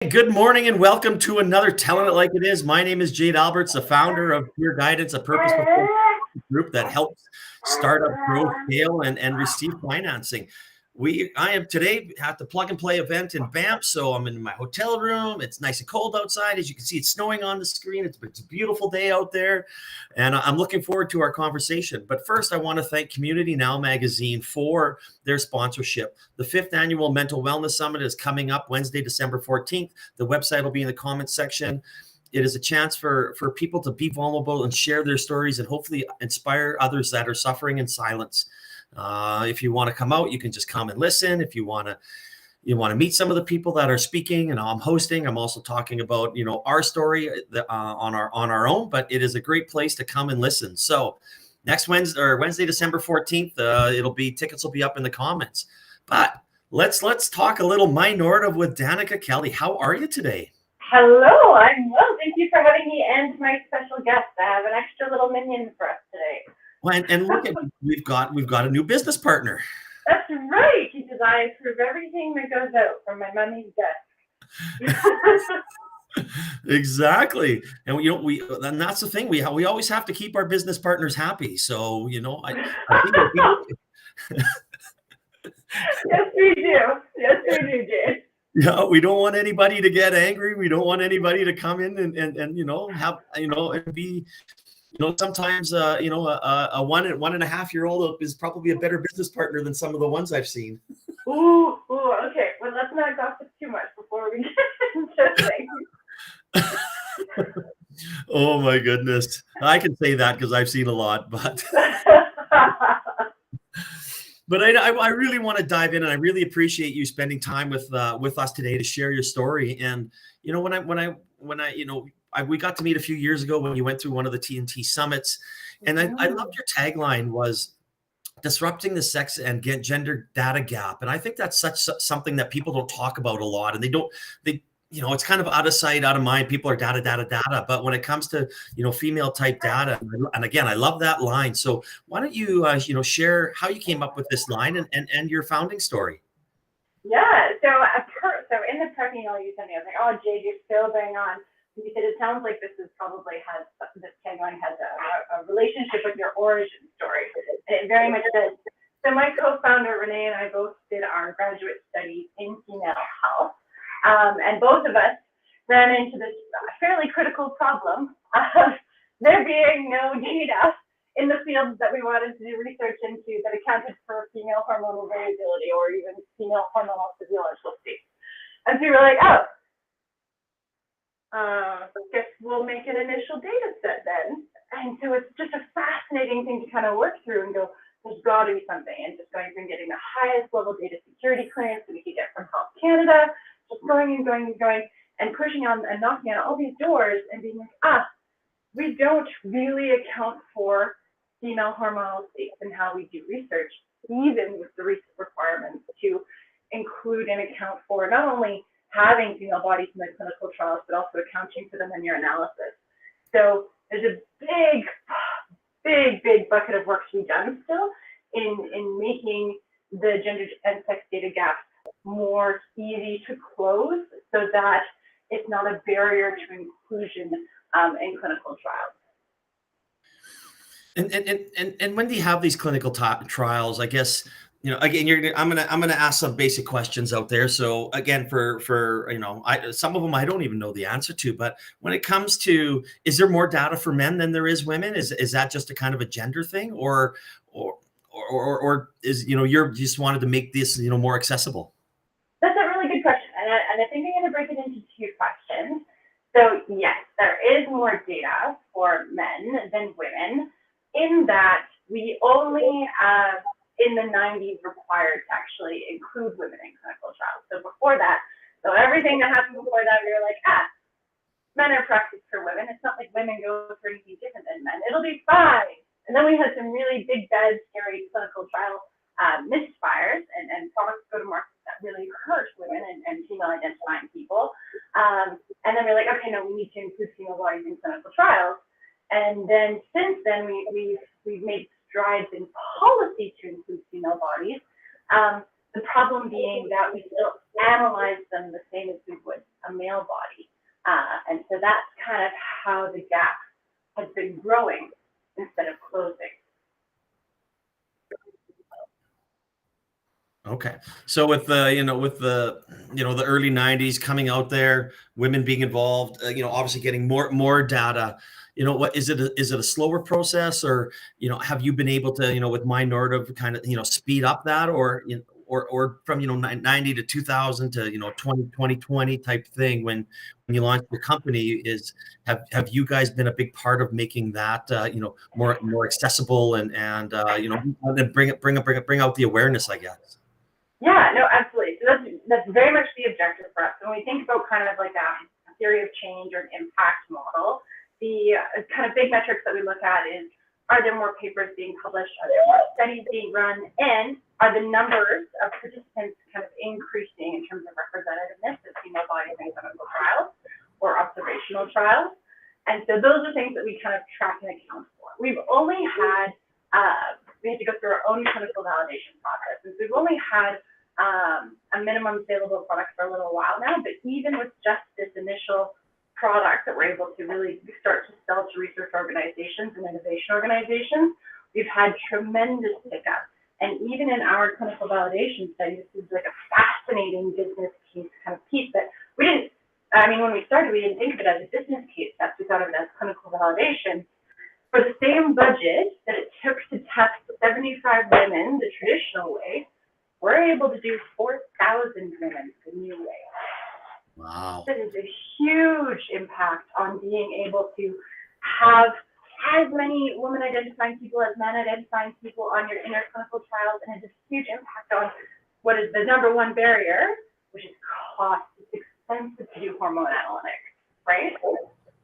Good morning and welcome to another Telling It Like It Is. My name is Jade Alberts, the founder of Peer Guidance, a purposeful group that helps startup grow, scale, and receive financing. I am today at the Plug and Play event in Banff, so I'm in my hotel room. It's nice and cold outside. As you can see, it's snowing on the screen. It's a beautiful day out there, and I'm looking forward to our conversation. But first, I want to thank Community Now magazine for their sponsorship. The 5th Annual Mental Wellness Summit is coming up Wednesday, December 14th. The website will be in the comments section. It is a chance for people to be vulnerable and share their stories and hopefully inspire others that are suffering in silence. If you want to come out, you can just come and listen. If you want to meet some of the people that are speaking and I'm hosting, I'm also talking about our story on our own. But it is a great place to come and listen. So next Wednesday, December 14th, tickets will be up in the comments. But let's talk a little My Normative with Danika Kelly. How are you today? Hello, I'm well. Thank you for having me and my special guest. I have an extra little minion for us today. Well, and look at we've got a new business partner. That's right, because I approve everything that goes out from my mommy's desk. Exactly, and and that's the thing. We always have to keep our business partners happy. So I think Yes, we do. Yes, we do, Jade. Yeah, we don't want anybody to get angry. We don't want anybody to come in and have and be sometimes a 1.5-year-old is probably a better business partner than some of the ones I've seen. Ooh, okay. Well, let's not gossip too much before we get into things. Oh my goodness, I can say that because I've seen a lot, but. But I really want to dive in, and I really appreciate you spending time with us today to share your story. And we got to meet a few years ago when you went through one of the TNT summits, and I loved your tagline was disrupting the sex and gender data gap. And I think that's something that people don't talk about a lot, and it's kind of out of sight, out of mind. People are data. But when it comes to, female type data, and again, I love that line. So why don't you, share how you came up with this line and your founding story? Yeah. So in the prep email you sent me, I was like, oh, Jade, you're so bang on. You said it sounds like this tagline has a relationship with your origin story. And it very much does. So my co-founder, Renee, and I both did our graduate studies in female health. And both of us ran into this fairly critical problem of there being no data in the fields that we wanted to do research into that accounted for female hormonal variability or even female hormonal physiological states. And so we were like, I guess we'll make an initial data set then. And so it's just a fascinating thing to kind of work through and go, there's got to be something. And just going from getting the highest level data security clearance that we could get from Health Canada, just going and pushing on and knocking on all these doors and being like, we don't really account for female hormonal states and how we do research, even with the recent requirements to include and account for not only having female bodies in the clinical trials, but also accounting for them in your analysis. So there's a big bucket of work to be done still in making the gender and sex data gaps more easy to close so that it's not a barrier to inclusion in clinical trials. And when do you have these clinical trials? I guess again, I'm gonna ask some basic questions out there. So again, for some of them I don't even know the answer to. But when it comes to, is there more data for men than there is women? Is that just a kind of a gender thing, or is you just wanted to make this more accessible? That's a really good question, and I think I'm going to break it into two questions. So yes, there is more data for men than women, in that we only in the 90s required to actually include women in clinical trials. So before that, everything that happened before that, we were like, men are practice for women. It's not like women go through anything different than men. It'll be fine. And then we had some really big, bad, scary clinical trial misfires and products go to market that really hurt women and female identifying people. And then we're like, okay, no, we need to include female bodies in clinical trials. And then since then, we've made strides in policy to include female bodies. The problem being that we still analyze them the same as we would a male body. And so that's kind of how the gap has been growing instead of closing. Okay. So with the early 90s coming out there, women being involved, obviously getting more data, what is it? Is it a slower process, or, have you been able to, with My Normative kind of, speed up that, or, or from, 90 to 2000 to, 2020 type thing when you launched your company, have you guys been a big part of making that, more accessible and bring out the awareness, I guess? Yeah, no, absolutely. So that's very much the objective for us. When we think about kind of like a theory of change or an impact model, the kind of big metrics that we look at is, are there more papers being published? Are there more studies being run? And are the numbers of participants kind of increasing in terms of representativeness of female bodies in clinical trials or observational trials? And so those are things that we kind of track and account for. We've only had, we had to go through our own clinical validation process. And so we've only had a minimum saleable product for a little while now, but even with just this initial product that we're able to really start to sell to research organizations and innovation organizations, we've had tremendous pickup. And even in our clinical validation study, this is like a fascinating business case kind of piece that we didn't, when we started, we didn't think of it as a business case test, we thought of it as clinical validation. For the same budget that it took to test 75 women the traditional way, we're able to do 4,000 women the new way. Wow. That is a huge impact on being able to have as many women identifying people as men identifying people on your inner clinical trials, and it's a huge impact on what is the number one barrier, which is cost. It's expensive to do hormone analytics, right?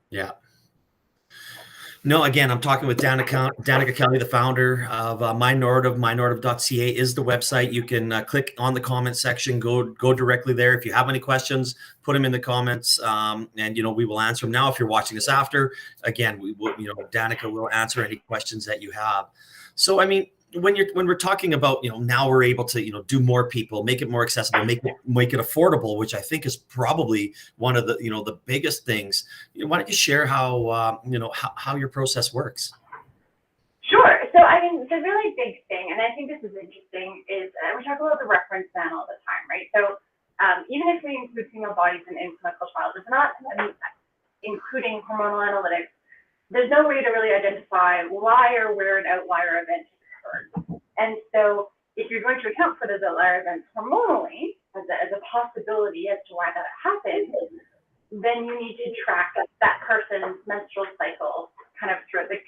Yeah. No, again, I'm talking with Danika Kelly, the founder of My Normative. MyNormative.ca is the website. You can click on the comment section, go directly there. If you have any questions, put them in the comments, and we will answer them. Now, if you're watching this after, again, we will, Danika will answer any questions that you have. So, when we're talking about, now we're able to, do more people, make it more accessible, make it affordable, which I think is probably one of the, the biggest things. Why don't you share how your process works? Sure. So, the really big thing, and I think this is interesting, is we talk about the reference man all the time, right? So, even if we include female bodies in clinical trials, it's not including hormonal analytics. There's no way to really identify why or where an outlier event occurred. And so, if you're going to account for those outlier events hormonally as a possibility as to why that happened, then you need to track that person's menstrual cycle kind of throughout the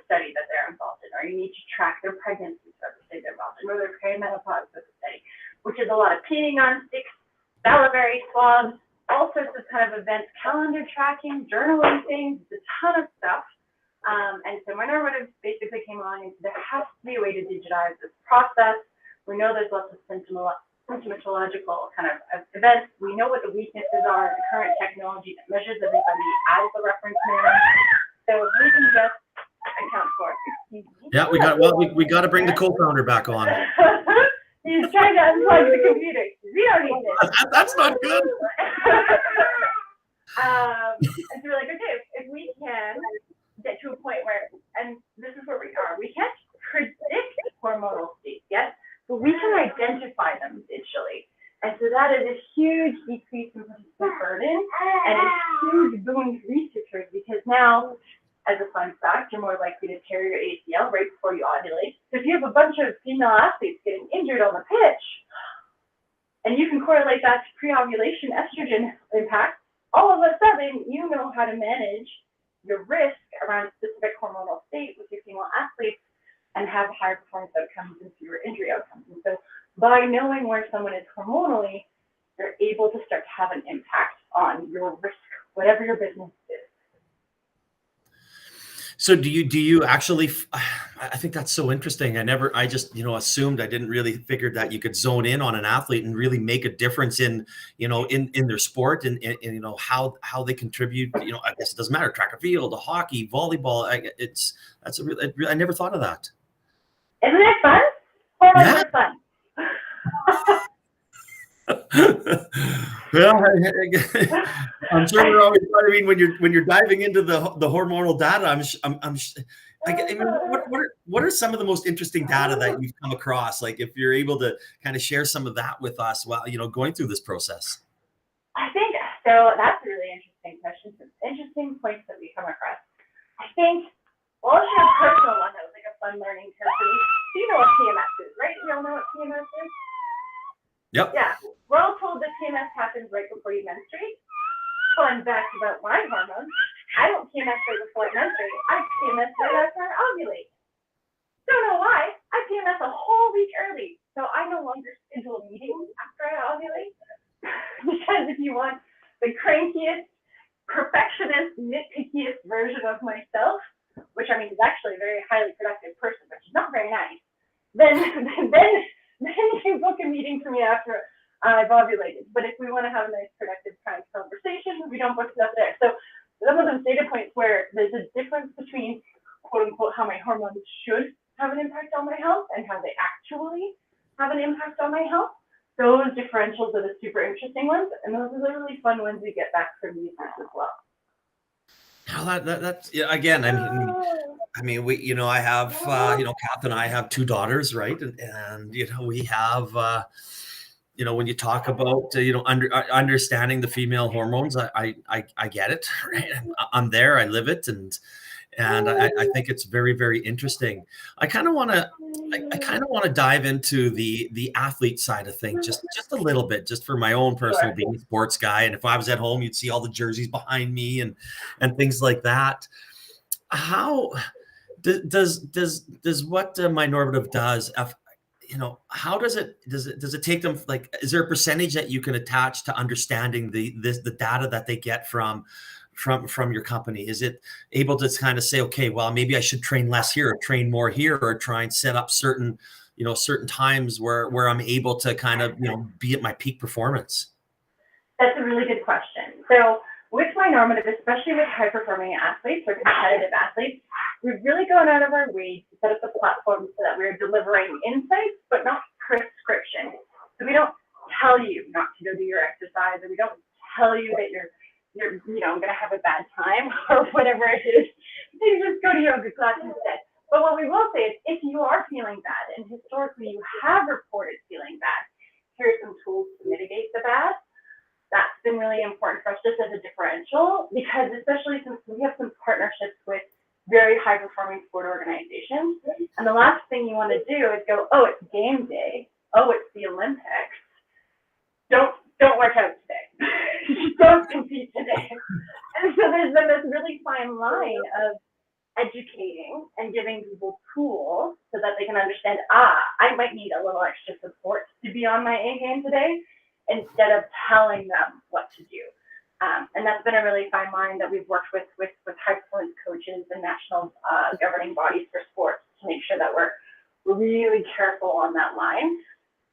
study that they're involved in, or you need to track their pregnancy throughout the study they're involved in, or their perimenopause with the study, which is a lot of peeing on sticks, salivary swabs, all sorts of kind of events, calendar tracking, journaling things, a ton of stuff. And so My Normative basically came on, and there has to be a way to digitize this process. We know there's lots of symptomatological kind of events. We know what the weaknesses are in the current technology that measures everybody as a reference man. So we can just account for it. Yeah, we got to bring the co-founder back on. He's trying to unplug the computer. We don't need this. That's not good. And so we're like, okay, if we can get to a point where, and this is where we are, we can't predict hormonal states yet, but we can identify them digitally. And so that is a huge decrease in participant burden and a huge boon to researchers, because now, as a fun fact, you're more likely to tear your ACL right before you ovulate. So if you have a bunch of female athletes getting injured on the pitch, and you can correlate that to pre-ovulation estrogen impact, all of a sudden you know how to manage your risk around specific hormonal state with your female athletes and have higher performance outcomes and fewer injury outcomes. And so by knowing where someone is hormonally, you're able to start to have an impact on your risk, whatever your business is. So do you actually, I think that's so interesting. I just, assumed, I didn't really figure that you could zone in on an athlete and really make a difference in their sport and how they contribute. I guess it doesn't matter, track and field, hockey, volleyball. I never thought of that. Isn't it fun? Hormones are fun. Well, I'm sure we're always. I mean, when you're diving into the hormonal data, I mean, what are some of the most interesting data that you've come across? Like, if you're able to kind of share some of that with us while going through this process. I think so. That's a really interesting question. Some interesting points that we come across. I think well, I'll share a personal one that was like a fun learning curve for me. So you know what PMS is, right? You all know what PMS is? Yep. Yeah. We're all told that PMS happens right before you menstruate. Fun fact about my hormones. I don't PMS right before I menstruate. I PMS right after I ovulate. Don't know why. I PMS a whole week early. So I no longer schedule meetings after I ovulate. Because if you want the crankiest, perfectionist, nitpickiest version of myself, which I mean is actually a very highly productive person, but she's not very nice, then you book a meeting for me after I've ovulated. But if we want to have a nice, productive kind of conversation, we don't book stuff there. So some of those data points where there's a difference between quote unquote how my hormones should have an impact on my health and how they actually have an impact on my health. Those differentials are the super interesting ones, and those are the really fun ones we get back from users as well. Well, that's yeah, again. I mean, we, I have, Kath and I have 2 daughters, right? And we have, when you talk about, understanding the female hormones, I get it, right? I'm there, I live it, and I think it's very, very interesting. I kind of want to dive into the athlete side of things just a little bit, just for my own personal being a sports guy. And if I was at home, you'd see all the jerseys behind me and things like that. How does what My Normative does? How does it take them? Like, is there a percentage that you can attach to understanding the data that they get from your company? Is it able to kind of say, okay, well, maybe I should train less here or train more here, or try and set up certain times where I'm able to kind of, be at my peak performance? That's a really good question. So with My Normative, especially with high performing athletes or competitive athletes, we've really gone out of our way to set up the platform so that we're delivering insights, but not prescription. So we don't tell you not to go do your exercise, or we don't tell you that you're going to have a bad time or whatever it is. You just go to yoga class instead. But what we will say is, if you are feeling bad, and historically you have reported feeling bad, here are some tools to mitigate the bad. That's been really important for us just as a differential, because especially since we have some partnerships with very high performing sport organizations, and the last thing you want to do is go, oh, it's game day, oh, it's the Olympics, don't work out today. Don't compete today. And so there's been this really fine line of educating and giving people tools so that they can understand, I might need a little extra support to be on my A game today, instead of telling them what to do. And that's been a really fine line that we've worked with high performance coaches and national governing bodies for sports to make sure that we're really careful on that line.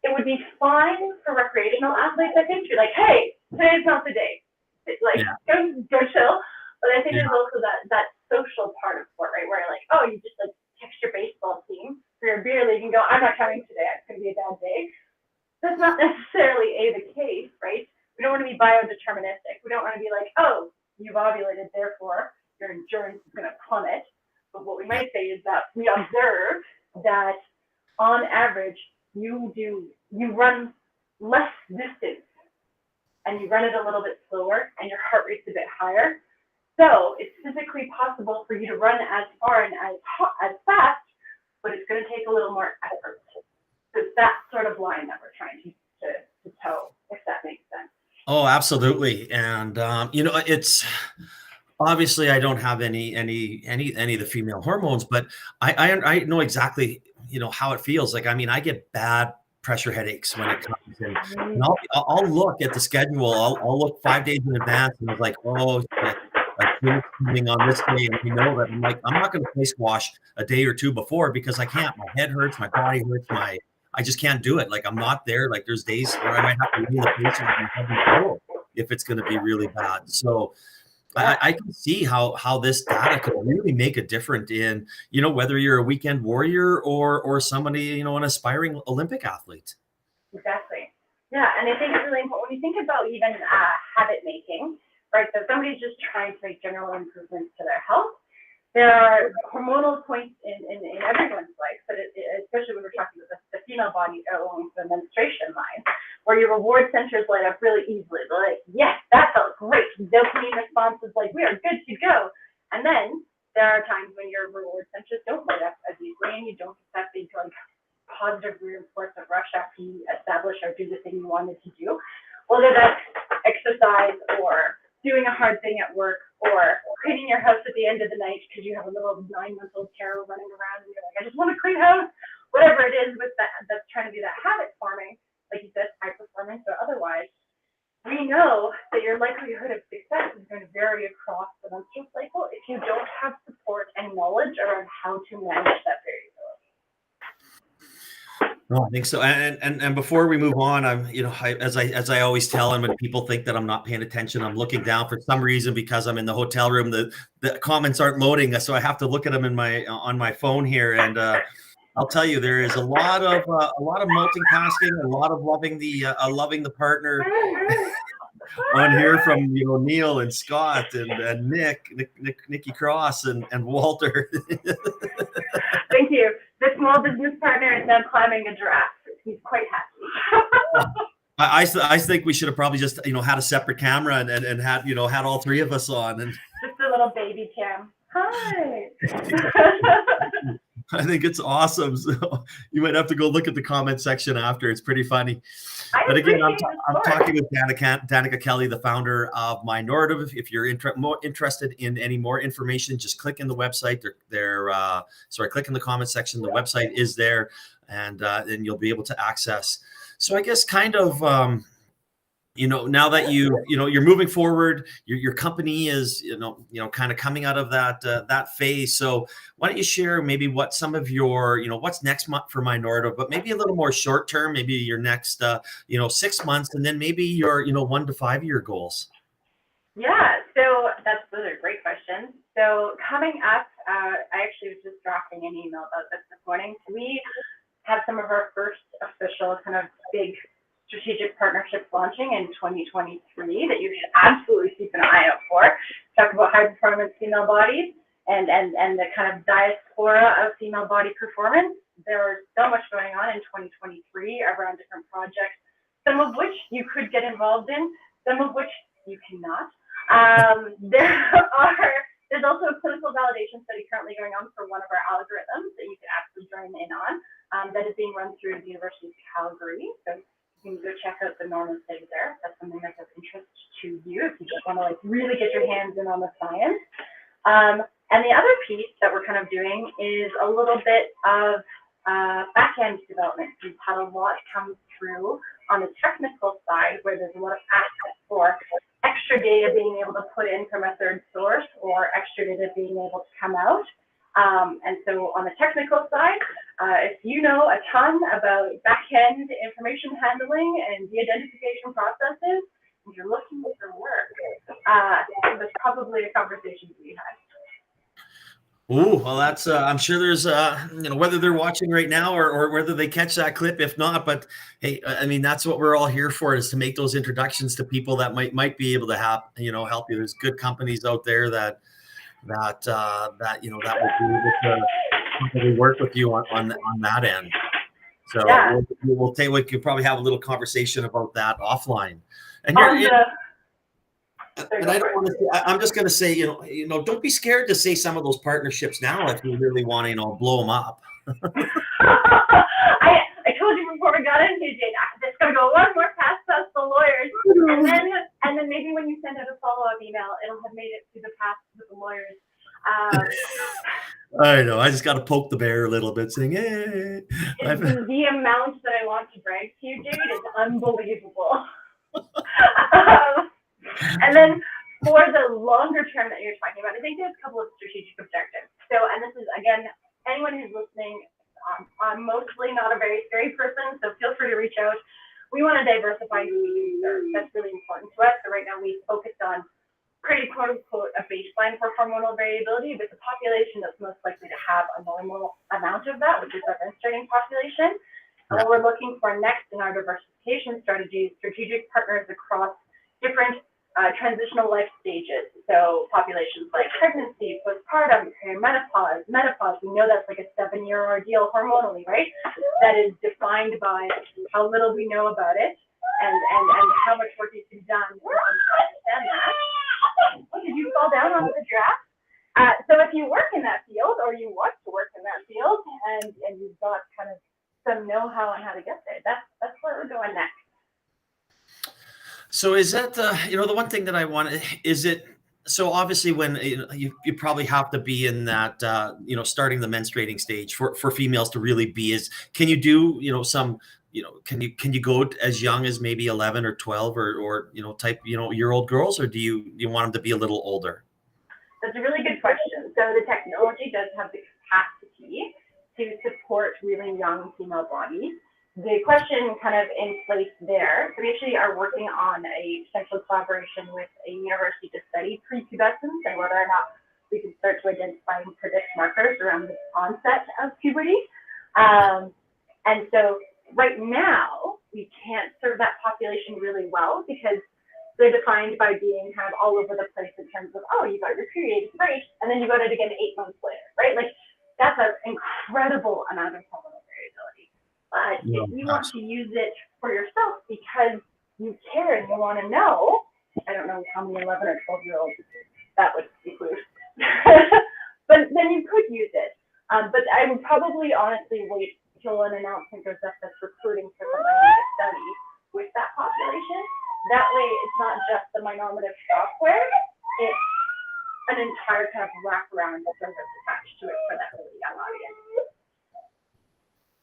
It would be fine for recreational athletes, I think, to be like, hey, today's not the day. Go chill. But I think there's also that social part of sport, right? Where you're like, oh, you just like text your baseball team for your beer league and go, I'm not coming today. It's going to be a bad day. That's not necessarily the case, right? We don't want to be biodeterministic. We don't want to be like, oh, you've ovulated, therefore your endurance is going to plummet. But what we might say is that we observe that on average, you run less distance and you run it a little bit slower and your heart rate's a bit higher. So it's physically possible for you to run as far and as fast, but it's going to take a little more effort. So it's that sort of line that we're trying to toe, if that makes sense. Oh, absolutely. And it's obviously I don't have any of the female hormones, but I know exactly how it feels. Like, I mean, I get bad pressure headaches when it comes in. And I'll look at the schedule. I'll look 5 days in advance, and I was like, oh shit, like coming on this day, and that I'm like, I'm not going to play squash a day or two before, because I can't. My head hurts, my body hurts, I just can't do it. Like, I'm not there. Like, there's days where I might have to leave the patient and if it's going to be really bad. So I can see how this data can really make a difference in, whether you're a weekend warrior or somebody, an aspiring Olympic athlete. Exactly. Yeah, and I think it's really important when you think about even habit making, right? So if somebody's just trying to make general improvements to their health. There are hormonal points in everyone's life, but especially when we're talking about the female body along the menstruation line, where your reward centers light up really easily. They're like, yes, that felt great. Dopamine response is like, we are good to go. And then there are times when your reward centers don't light up as easily, and you don't get that big like positive reinforcement rush after you establish or do the thing you wanted to do, whether that's exercise or doing a hard thing at work or cleaning your house at the end of the night because you have a little 9-month-old Carol running around and you're like, I just want to clean house. Whatever it is with that's trying to be that habit forming, like you said, high performance or otherwise, we know that your likelihood of success is going to vary across the menstrual cycle if you don't have support and knowledge around how to manage that variability. No, I think so. And before we move on, as I always tell, and when people think that I'm not paying attention, I'm looking down for some reason because I'm in the hotel room. The comments aren't loading, so I have to look at them on my phone here. And I'll tell you, there is a lot of multitasking, a lot of loving the partner on here from Neil and Scott and Nikki Cross and Walter. Thank you. The small business partner is now climbing a giraffe. He's quite happy. I think we should have probably just had a separate camera and had all three of us on and just a little baby cam. Hi. I think it's awesome. So you might have to go look at the comment section after. It's pretty funny. But again, I'm talking with Danika Kelly, the founder of My Normative. If you're more interested in any more information, just click in the website. Click in the comment section. The website is there, and then you'll be able to access. So I guess kind of, now that you're moving forward, your company is, kind of coming out of that phase. So why don't you share maybe what some of your, what's next month for My Normative, but maybe a little more short term, maybe your next, 6 months, and then maybe your, 1 to 5 year goals. Yeah, so those are great questions. So coming up, I actually was just drafting an email about this morning. We have some of our first official kind of big strategic partnerships launching in 2023 that you should absolutely keep an eye out for. Talk about high performance female bodies and the kind of diaspora of female body performance. There's so much going on in 2023 around different projects, some of which you could get involved in, some of which you cannot. There's also a clinical validation study currently going on for one of our algorithms that you can actually join in on, that is being run through the University of Calgary. So you can go check out the Norma study there. That's something that's of interest to you if you just want to really get your hands in on the science. And the other piece that we're kind of doing is a little bit of back-end development. We've had a lot come through on the technical side where there's a lot of access for extra data being able to put in from a third source or extra data being able to come out. And so on the technical side, if you know a ton about back-end information handling and de-identification processes, and you're looking for work, there's probably a conversation to be had. Ooh, well, that's I'm sure there's whether they're watching right now or whether they catch that clip, if not, but hey, I mean, that's what we're all here for, is to make those introductions to people that might be able to help you. There's good companies out there that will be able to work with you on that end. So yeah. We could probably have a little conversation about that offline. And and I don't want to. I'm just going to say, don't be scared to say some of those partnerships now if you really want to, blow them up. I told you before we got into it, it's going to go one more past the lawyers, and then maybe when you send out a follow-up email, it'll have made it through the past with the lawyers. I know. I just got to poke the bear a little bit, saying, "Hey." The amount that I want to brag to you, Jade, is unbelievable. And then for the longer term that you're talking about, I think there's a couple of strategic objectives. So, and this is, again, anyone who's listening, I'm mostly not a very scary person, so feel free to reach out. We want to diversify who we serve. That's really important to us. So right now we focused on creating, quote unquote, a baseline for hormonal variability, but the population that's most likely to have a normal amount of that, which is our menstruating population. And what we're looking for next in our diversification strategy is strategic partners across different transitional life stages. So populations like pregnancy, postpartum, perimenopause, menopause. We know that's like a 7-year ordeal hormonally, right? That is defined by how little we know about it and how much work needs to be done to understand that. Oh, did you fall down onto the giraffe? So if you work in that field, or you want to work in that field, and you've got kind of some know-how on how to get there, that's where we're going next. So is that the one thing that I want, is it, so obviously when you probably have to be in that starting the menstruating stage for females to really be, can you do some, can you go as young as maybe 11 or 12 or type year-old girls, or do you want them to be a little older? That's a really good question. So the technology does have the capacity to support really young female bodies. The question kind of in place there, so we actually are working on a potential collaboration with a university to study prepubescence and whether or not we can start to identify and predict markers around the onset of puberty. And so right now, we can't serve that population really well because they're defined by being kind of all over the place in terms of, oh, you got your period, great, and then you got it again 8 months later, right? Like, that's an incredible amount of hormonal variability. But if you want to use it for yourself because you care and you want to know, I don't know how many 11 or 12-year-olds that would include, but then you could use it. But I would probably honestly wait till an announcement goes up that's recruiting for something like a study with that population. That way, it's not just the My Normative software, it's an entire kind of wraparound service attached to it for that really young audience.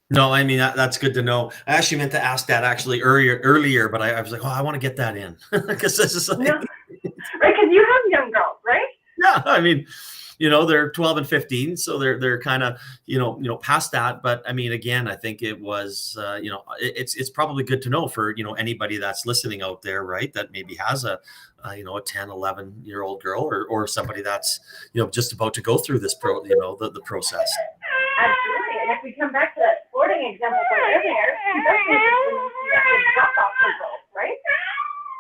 No, I mean, that's good to know. I actually meant to ask that actually earlier, but I was like, oh, I want to get that in because this is like, no. Right, because you have young girls, right? Yeah, I mean, they're 12 and 15, so they're kind of, past that. But I mean, again, I think it was, it's probably good to know for, anybody that's listening out there, right? That maybe has a 10, 11-year-old girl or somebody that's, just about to go through this the process. Absolutely. And if we come back to that sporting example from earlier, that's when you see that drop off results, right?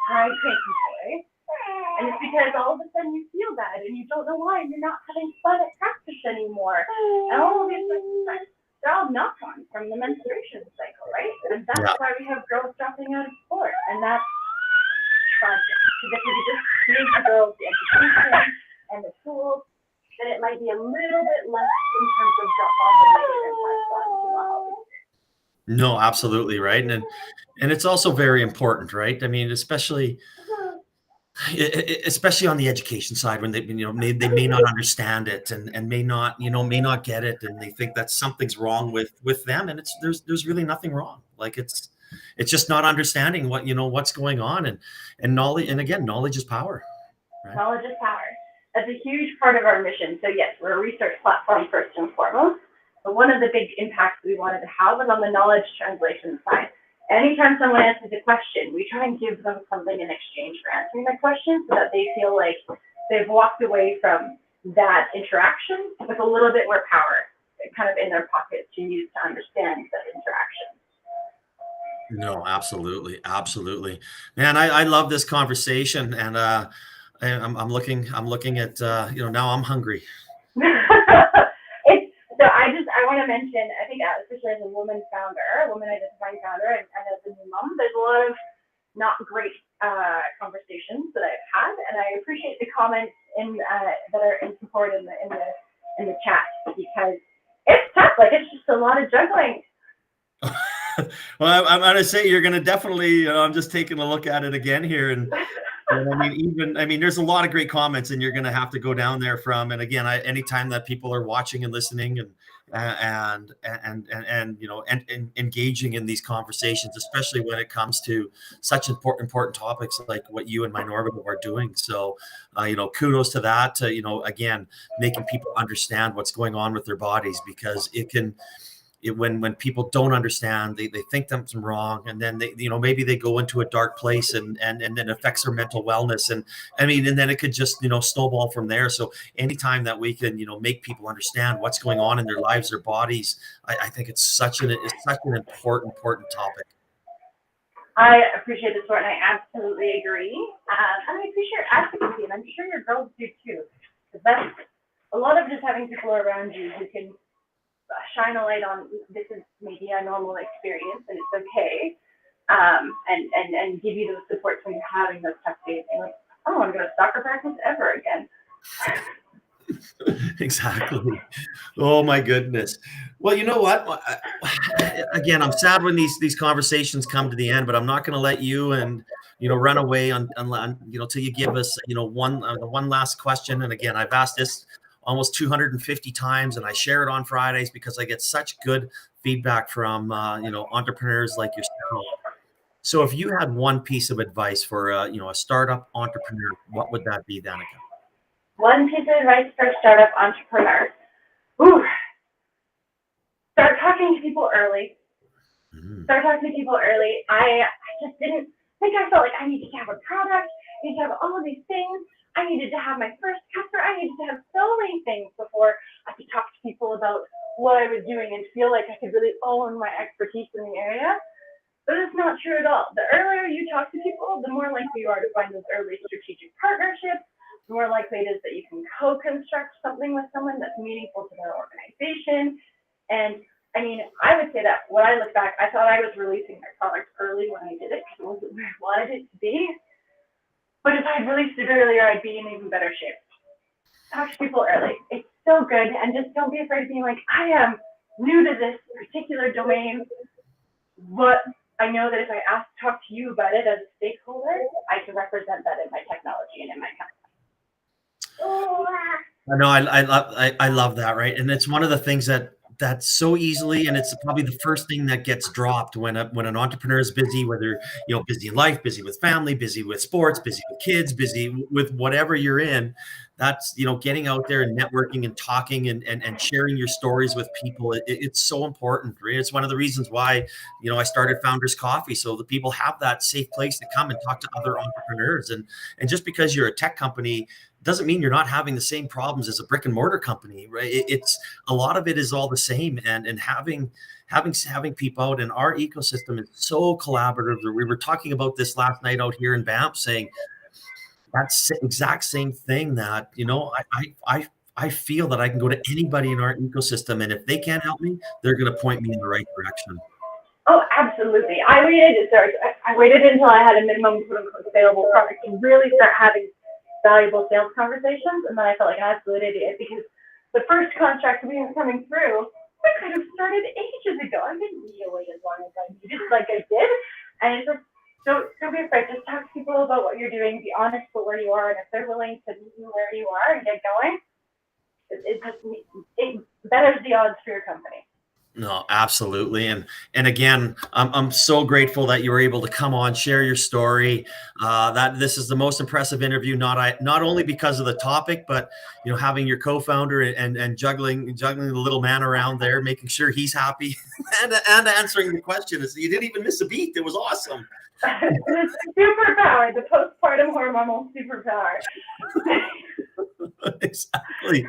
High cranky boy. And it's because all of a sudden you feel bad and you don't know why, and you're not having fun at practice anymore. And all of these things, they're all knock-ons from the menstruation cycle, right? And that's why we have girls dropping out of sport. And that's tragic. Because if we just give the girls the education and the tools, then it might be a little bit less in terms of drop-off and negative impacts on female health. No, absolutely, right. And it's also very important, right? I mean, especially on the education side when they may not understand it and may not get it, and they think that something's wrong with them, and there's really nothing wrong. Like it's just not understanding what's going on, and knowledge, and again, knowledge is power, right? Knowledge is power. That's a huge part of our mission. So yes, we're a research platform first and foremost, but one of the big impacts we wanted to have was on the knowledge translation side. Anytime someone answers a question, we try and give them something in exchange for answering that question so that they feel like they've walked away from that interaction with a little bit more power kind of in their pocket to use to understand that interaction. No, absolutely. Absolutely. Man, I love this conversation, and I'm looking at, now I'm hungry. So I want to mention, I think especially as a woman identifying founder, and as a new mom, there's a lot of not great conversations that I've had, and I appreciate the comments that are in support in the chat, because it's tough. Like, it's just a lot of juggling. Well, I'm going to say you're going to definitely, I'm just taking a look at it again here, and I mean, there's a lot of great comments, and you're going to have to go down there from. And again, anytime that people are watching and listening and engaging in these conversations, especially when it comes to such important topics like what you and My Normative are doing. So, kudos to that. Again, making people understand what's going on with their bodies, because it can when people don't understand, they think something's wrong, and then they, maybe they go into a dark place, and then it affects their mental wellness. And I mean, and then it could just, snowball from there. So anytime that we can, make people understand what's going on in their lives, their bodies, I think it's such an important topic. I appreciate the support, and I absolutely agree. And I appreciate your advocacy, and I'm sure your girls do too. Because that's a lot of just having people around you who can shine a light on this is maybe a normal experience and it's okay, and give you those supports when you're having those tough days. You're like, I don't want to go to soccer practice ever again. Exactly. Oh my goodness. Well, you know what? Again, I'm sad when these conversations come to the end, but I'm not going to let you and run away on till you give us one last question. And again, I've asked this almost 250 times, and I share it on Fridays because I get such good feedback from entrepreneurs like yourself. So, if you had one piece of advice for a startup entrepreneur, what would that be, Danika? One piece of advice for a startup entrepreneur. Ooh. Start talking to people early. Start talking to people early. I just didn't think, I felt like I needed to have a product, I needed to have all of these things. I needed to have my first customer. I needed to have so many things before I could talk to people about what I was doing and feel like I could really own my expertise in the area. But it's not true at all. The earlier you talk to people, the more likely you are to find those early strategic partnerships, the more likely it is that you can co-construct something with someone that's meaningful to their organization. And I mean, I would say that when I look back, I thought I was releasing my product early when I did it because it wasn't where I wanted it to be. But if I'd released it earlier, I'd be in even better shape. Talk to people early. It's so good. And just don't be afraid of being like, I am new to this particular domain. But I know that if I talk to you about it as a stakeholder, I can represent that in my technology and in my company. I know, I love that, right? And it's one of the things that's so easily, and it's probably the first thing that gets dropped when an entrepreneur is busy, whether busy in life, busy with family, busy with sports, busy with kids, busy with whatever you're in. That's getting out there and networking and talking and sharing your stories with people. It's so important, right? It's one of the reasons why I started Founders Coffee, so the people have that safe place to come and talk to other entrepreneurs. And just because you're a tech company doesn't mean you're not having the same problems as a brick and mortar company, right? It's a lot of it is all the same, and having people out in our ecosystem is so collaborative. We were talking about this last night out here in Banff, saying that's exact same thing, that I feel that I can go to anybody in our ecosystem, and if they can't help me, they're going to point me in the right direction. Oh, absolutely. I waited until I had a minimum quote unquote saleable product to really start having valuable sales conversations, and then I felt like an absolute idiot because the first contract we were coming through, I could have started ages ago. I didn't need to wait as long as I needed, like I did. And it's just, don't be afraid. Just talk to people about what you're doing. Be honest about where you are, and if they're willing to meet you where you are and get going, it betters the odds for your company. No, absolutely. And again, I'm so grateful that you were able to come on, share your story. That this is the most impressive interview, not only because of the topic, but having your co-founder and juggling the little man around there, making sure he's happy and answering the questions. You didn't even miss a beat. It was awesome. It's superpower, the postpartum hormonal superpower. Exactly.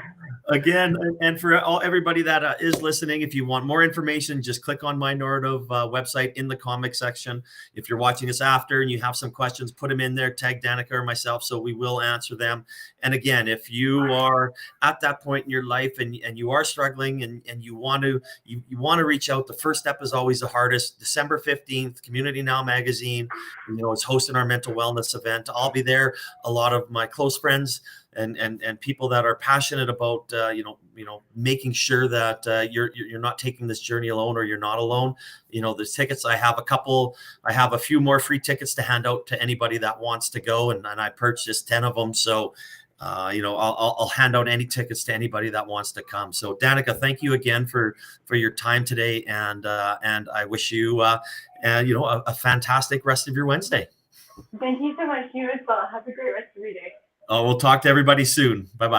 Again, and for everybody that is listening, if you want more information, just click on My Normative website in the comment section. If you're watching this after and you have some questions, put them in there, tag Danika or myself, so we will answer them. And again, if you are at that point in your life and you are struggling and you want to reach out, the first step is always the hardest. December 15th, Community Now magazine, is hosting our mental wellness event. I'll be there. A lot of my close friends and people that are passionate about making sure that you're not taking this journey alone, or you're not alone. There's tickets. I have a few more free tickets to hand out to anybody that wants to go, and I purchased 10 of them. So I'll hand out any tickets to anybody that wants to come. So Danika, thank you again for your time today, and I wish you a fantastic rest of your Wednesday. Thank you so much. You as well. Have a great rest of your day. We'll talk to everybody soon. Bye-bye.